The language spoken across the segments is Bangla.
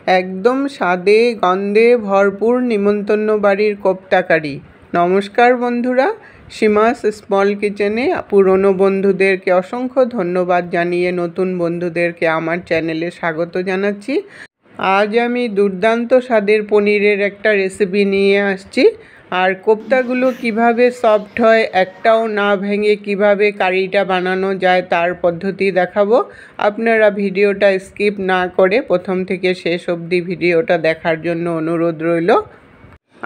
একদম স্বাদে গন্ধে ভরপুর নিমন্ত্রণ বাড়ির কোপ্তা কারি। নমস্কার বন্ধুরা, সীমাস স্মল কিচেনে পুরনো বন্ধুদেরকে অসংখ্য ধন্যবাদ জানিয়ে নতুন বন্ধুদেরকে আমার চ্যানেলে স্বাগত জানাচ্ছি। আজ আমি দুর্দান্ত স্বাদের পনিরের একটা রেসিপি নিয়ে আসছি। আর কোপ্তাগুলো কিভাবে সফট হয়, একটাও না ভেঙে কিভাবে কারিটা বানানো যায় তার পদ্ধতি দেখাবো। আপনারা ভিডিওটা স্কিপ না করে প্রথম থেকে শেষ অবধি ভিডিওটা দেখার জন্য অনুরোধ রইল।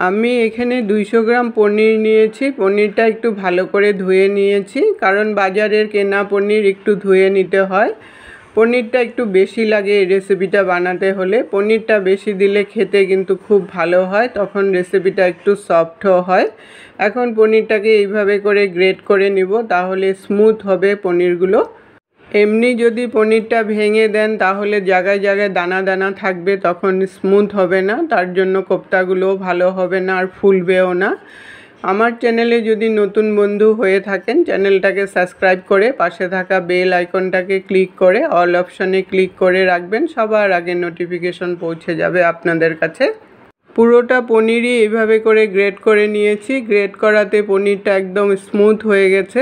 আমি এখানে 200 গ্রাম পনির নিয়েছি। পনিরটা একটু ভালো করে ধুয়ে নিয়েছি, কারণ বাজারের কেনা পনির একটু ধুয়ে নিতে হয়। পনিরটা একটু বেশি লাগে এই রেসিপিটা বানাতে হলে। পনিরটা বেশি দিলে খেতে কিন্তু খুব ভালো হয়, তখন রেসিপিটা একটু সফটও হয়। এখন পনিরটাকে এইভাবে করে গ্রেট করে নিব, তাহলে স্মুথ হবে পনিরগুলো। এমনি যদি পনিরটা ভেঙে দেন তাহলে জায়গায় জায়গায় দানা দানা থাকবে, তখন স্মুথ হবে না, তার জন্য কোপ্তাগুলোও ভালো হবে না আর ফুলবেও না। আমার চ্যানেলে যদি নতুন বন্ধু হয়ে থাকেন, চ্যানেলটাকে সাবস্ক্রাইব করে পাশে থাকা বেল আইকনটাকে ক্লিক করে অল অপশানে ক্লিক করে রাখবেন, সবার আগে নোটিফিকেশন পৌঁছে যাবে আপনাদের কাছে। পুরোটা পনিরই এইভাবে করে গ্রেট করে নিয়েছি। গ্রেট করাতে পনিরটা একদম স্মুথ হয়ে গেছে।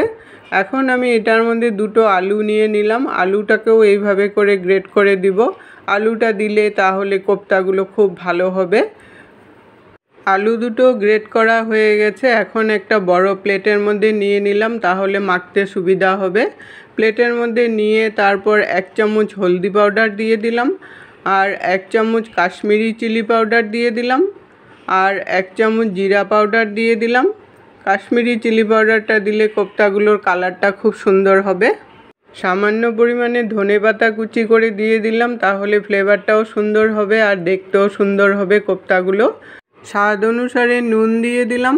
এখন আমি এটার মধ্যে 2টো আলু নিয়ে নিলাম। আলুটাকেও এইভাবে করে গ্রেট করে দিব। আলুটা দিলে তাহলে কোপ্তাগুলো খুব ভালো হবে। আলু দুটো গ্রেট করা হয়ে গেছে। এখন একটা বড় প্লেটের মধ্যে নিয়ে নিলাম, তাহলে মাখতে সুবিধা হবে। প্লেটের মধ্যে নিয়ে তারপর 1 চামচ হলদি পাউডার দিয়ে দিলাম, আর 1 চামচ কাশ্মীরি চিলি পাউডার দিয়ে দিলাম, আর 1 চামচ জিরা পাউডার দিয়ে দিলাম। কাশ্মীরি চিলি পাউডারটা দিলে কোপ্তাগুলোর কালারটা খুব সুন্দর হবে। সামান্য পরিমাণে ধনেপাতা কুচি করে দিয়ে দিলাম, তাহলে ফ্লেভারটাও সুন্দর হবে আর দেখতেও সুন্দর হবে কোপ্তাগুলো। স্বাদ অনুসারে নুন দিয়ে দিলাম,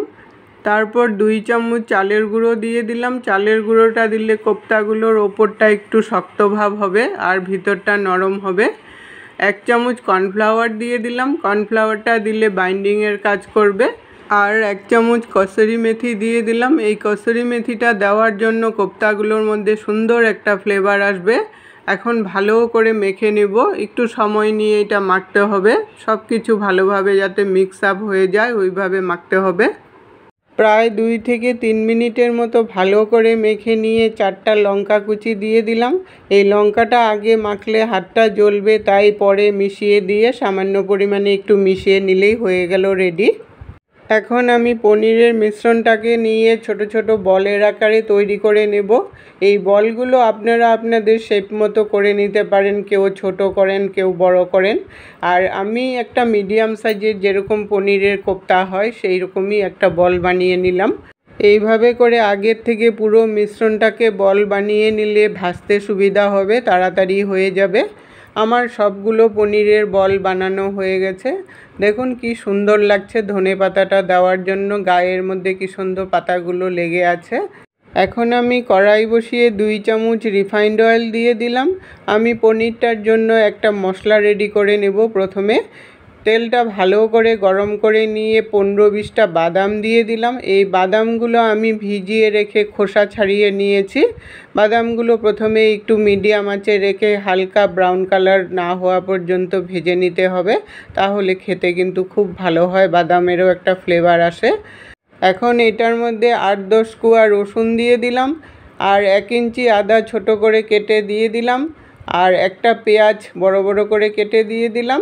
তারপর 2 চামচ চালের গুঁড়ো দিয়ে দিলাম। চালের গুঁড়োটা দিলে কোপ্তাগুলোর ওপরটা একটু শক্ত ভাব হবে আর ভিতরটা নরম হবে। 1 চামচ কর্নফ্লাওয়ার দিয়ে দিলাম। কর্নফ্লাওয়ারটা দিলে বাইন্ডিংয়ের কাজ করবে। আর 1 চামচ কসুরি মেথি দিয়ে দিলাম। এই কসুরি মেথিটা দেওয়ার জন্য কোপ্তাগুলোর মধ্যে সুন্দর একটা ফ্লেভার আসবে। এখন ভালো করে মেখে নেব। একটু সময় নিয়ে এটা মাখতে হবে, সব কিছু ভালোভাবে যাতে মিক্স আপ হয়ে যায় ওইভাবে মাখতে হবে। প্রায় 2 থেকে 3 মিনিটের মতো ভালো করে মেখে নিয়ে 4টা লঙ্কা কুচি দিয়ে দিলাম। এই লঙ্কাটা আগে মাখলে হাতটা জ্বলবে, তাই পরে মিশিয়ে দিয়ে সামান্য পরিমাণে একটু মিশিয়ে নিলেই হয়ে গেল রেডি। এখন আমি পনিরের মিশ্রণটাকে নিয়ে ছোট ছোট বলের আকারে তৈরি করে নেব। এই বলগুলো আপনারা আপনাদের শেপ মতো করে নিতে পারেন, কেউ ছোট করেন, কেউ বড় করেন। আর আমি একটা মিডিয়াম সাইজের যেরকম পনিরের কোপ্তা হয় সেই রকমই একটা বল বানিয়ে নিলাম। এইভাবে করে আগের থেকে পুরো মিশ্রণটাকে বল বানিয়ে নিলে ভাজতে সুবিধা হবে, তাড়াতাড়ি হয়ে যাবে। আমার সবগুলো পনিরের বল বানানো হয়ে গেছে। দেখুন কি সুন্দর লাগছে, ধনেপাতাটা দেওয়ার জন্য গায়ের মধ্যে কি সুন্দর পাতাগুলো লেগে আছে। এখন আমি কড়াই বসিয়ে 2 চামচ রিফাইন্ড অয়েল দিয়ে দিলাম। আমি পনিরটার জন্য একটা মশলা রেডি করে নেব। প্রথমে তেলটা ভালো করে গরম করে নিয়ে 15-20টা বাদাম দিয়ে দিলাম। এই বাদামগুলো আমি ভিজিয়ে রেখে খোসা ছাড়িয়ে নিয়েছি। বাদামগুলো প্রথমে একটু মিডিয়াম আঁচে রেখে হালকা ব্রাউন কালার না হওয়া পর্যন্ত ভেজে নিতে হবে, তাহলে খেতে কিন্তু খুব ভালো হয়, বাদামেরও একটা ফ্লেভার আসে। এখন এটার মধ্যে 8-10 কোয়া রসুন দিয়ে দিলাম, আর 1 ইঞ্চি আদা ছোট করে কেটে দিয়ে দিলাম, আর একটা পেঁয়াজ বড় বড় করে কেটে দিয়ে দিলাম,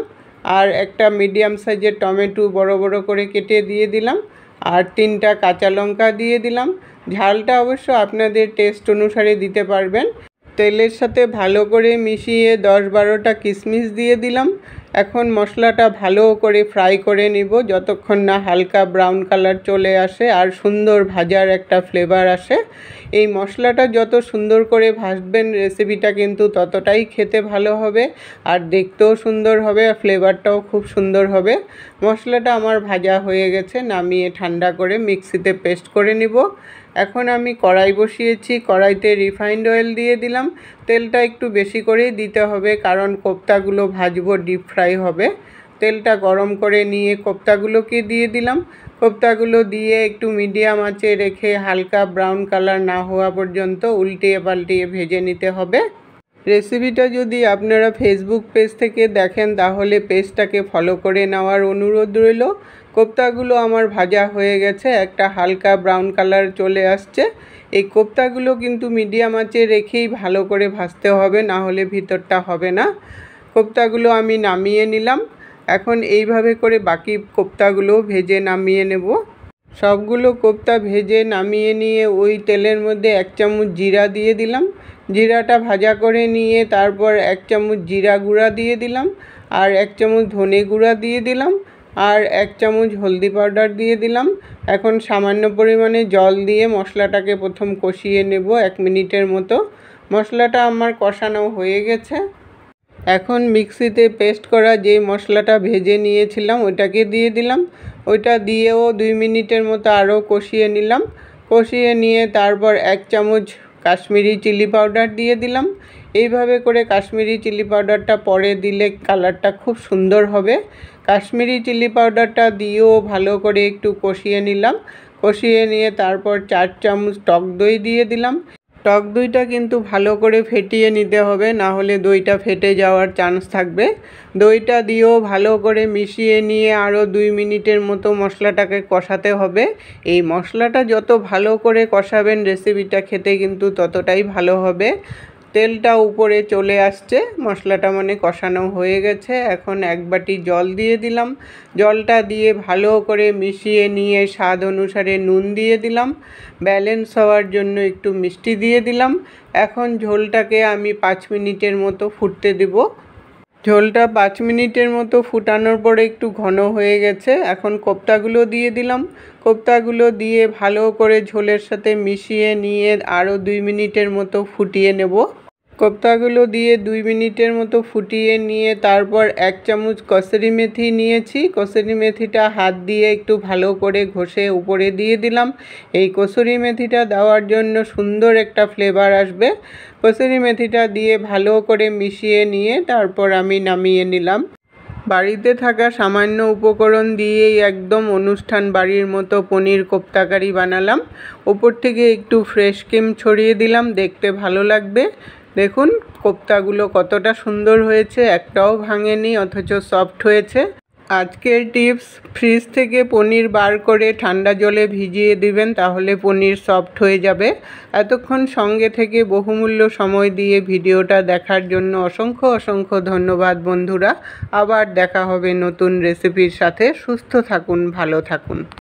আর একটা মিডিয়াম সাইজের টমেটো বড় বড় করে কেটে দিয়ে দিলাম, আর 3টা কাঁচা লঙ্কা দিয়ে দিলাম। ঝালটা অবশ্য আপনাদের টেস্ট অনুসারে দিতে পারবেন। তেলের সাথে ভালো করে মিশিয়ে 10-12টা কিশমিশ দিয়ে দিলাম। এখন মশলাটা ভালো করে ফ্রাই করে নিব, যতক্ষণ না হালকা ব্রাউন কালার চলে আসে আর সুন্দর ভাজার একটা ফ্লেভার আসে। এই মশলাটা যত সুন্দর করে ভাজবেন রেসিপিটা কিন্তু ততটাই খেতে ভালো হবে আর দেখতেও সুন্দর হবে, আর ফ্লেভারটাও খুব সুন্দর হবে। মশলাটা আমার ভাজা হয়ে গেছে, নামিয়ে ঠান্ডা করে মিক্সিতে পেস্ট করে নিব। এখন আমি কড়াই বসিয়েছি, কড়াইতে রিফাইন্ড অয়েল দিয়ে দিলাম। তেলটা একটু বেশি করেই দিতে হবে, কারণ কোপ্তাগুলো ভাজবো, ডিপ ফ্রাই হবে। তেলটা গরম করে নিয়ে কোপ্তাগুলোকে দিয়ে দিলাম। কোপ্তাগুলো দিয়ে একটু মিডিয়াম আঁচে রেখে হালকা ব্রাউন কালার না হওয়া পর্যন্ত উল্টিয়ে পাল্টিয়ে ভেজে নিতে হবে। রেসিপিটা যদি আপনারা ফেসবুক পেজ থেকে দেখেন তাহলে পেজটাকে ফলো করে নেওয়ার অনুরোধ রইল। কোপ্তাগুলো আমার ভাজা হয়ে গেছে, একটা হালকা ব্রাউন কালার চলে আসছে। এই কোপ্তাগুলো কিন্তু মিডিয়াম আঁচে রেখেই ভালো করে ভাজতে হবে, না হলে ভিতরটা হবে না। কোপ্তাগুলো আমি নামিয়ে নিলাম। এখন এইভাবে করে বাকি কোপ্তাগুলো ভেজে নামিয়ে নেব। সবগুলো কোপ্তা ভেজে নামিয়ে নিয়ে ওই তেলের মধ্যে 1 চামচ জিরা দিয়ে দিলাম। জিরাটা ভাজা করে নিয়ে তারপর 1 চামচ জিরা গুঁড়া দিয়ে দিলাম, আর 1 চামচ ধনে গুঁড়া দিয়ে দিলাম, আর 1 চামচ হলদি পাউডার দিয়ে দিলাম। এখন সামান্য পরিমাণে জল দিয়ে মশলাটাকে প্রথম কষিয়ে নেব 1 মিনিটের মতো। মশলাটা আমার কষানো হয়ে গেছে। এখন মিক্সিতে পেস্ট করা যেই মশলাটা ভেজে নিয়েছিলাম ওইটাকে দিয়ে দিলাম। ওইটা দিয়েও 2 মিনিটের মতো আরও কষিয়ে নিলাম। কষিয়ে নিয়ে তারপর 1 চামচ কাশ্মীরি চিলি পাউডার দিয়ে দিলাম। এইভাবে করে কাশ্মীরি চিলি পাউডারটা পরে দিলে কালারটা খুব সুন্দর হবে। কাশ্মীরি চিলি পাউডারটা দিয়েও ভালো করে একটু কষিয়ে নিলাম। কষিয়ে নিয়ে তারপর 4 চামচ টক দই দিয়ে দিলাম। টক দইটা কিন্তু ভালো করে ফেটিয়ে নিতে হবে, না হলে দইটা ফেটে যাওয়ার চান্স থাকবে। দইটা দিয়েও ভালো করে মিশিয়ে নিয়ে আরও 2 মিনিটের মতো মশলাটাকে কষাতে হবে। এই মশলাটা যত ভালো করে কষাবেন রেসিপিটা খেতে কিন্তু ততটাই ভালো হবে। তেলটা উপরে চলে আসছে, মশলাটা মানে কষানো হয়ে গেছে। এখন 1 বাটি জল দিয়ে দিলাম। জলটা দিয়ে ভালো করে মিশিয়ে নিয়ে স্বাদ অনুসারে নুন দিয়ে দিলাম। ব্যালেন্স হওয়ার জন্য একটু মিষ্টি দিয়ে দিলাম। এখন ঝোলটাকে আমি 5 মিনিটের মতো ফুটতে দেব। ঝোলটা 5 মিনিটের মতো ফুটানোর পরে একটু ঘন হয়ে গেছে। এখন কোপ্তাগুলো দিয়ে দিলাম। কোপ্তাগুলো দিয়ে ভালো করে ঝোলের সাথে মিশিয়ে নিয়ে আরও 2 মিনিটের মতো ফুটিয়ে নেব। কোপ্তাগুলো দিয়ে 2 মিনিটের মতো ফুটিয়ে নিয়ে তারপর 1 চামচ কসুরি মেথি নিয়েছি। কসুরি মেথিটা হাত দিয়ে একটু ভালো করে ঘষে উপরে দিয়ে দিলাম। এই কসুরি মেথিটা দেওয়ার জন্য সুন্দর একটা ফ্লেভার আসবে। কসুরি মেথিটা দিয়ে ভালো করে মিশিয়ে নিয়ে তারপর আমি নামিয়ে নিলাম। বাড়িতে থাকা সামান্য উপকরণ দিয়েই একদম অনুষ্ঠান বাড়ির মতো পনির কোপ্তা কারি বানালাম। ওপর থেকে একটু ফ্রেশ ক্রিম ছড়িয়ে দিলাম, দেখতে ভালো লাগবে। দেখুন কোপ্তাগুলো কতটা সুন্দর হয়েছে, একটাও ভাঙেনি, অথচ সফট হয়েছে। আজকের টিপস, ফ্রিজ থেকে পনির বার করে ঠান্ডা জলে ভিজিয়ে দিবেন, তাহলে পনির সফট হয়ে যাবে। এতক্ষণ সঙ্গে থেকে বহুমূল্য সময় দিয়ে ভিডিওটা দেখার জন্য অসংখ্য অসংখ্য ধন্যবাদ বন্ধুরা। আবার দেখা হবে নতুন রেসিপির সাথে। সুস্থ থাকুন, ভালো থাকুন।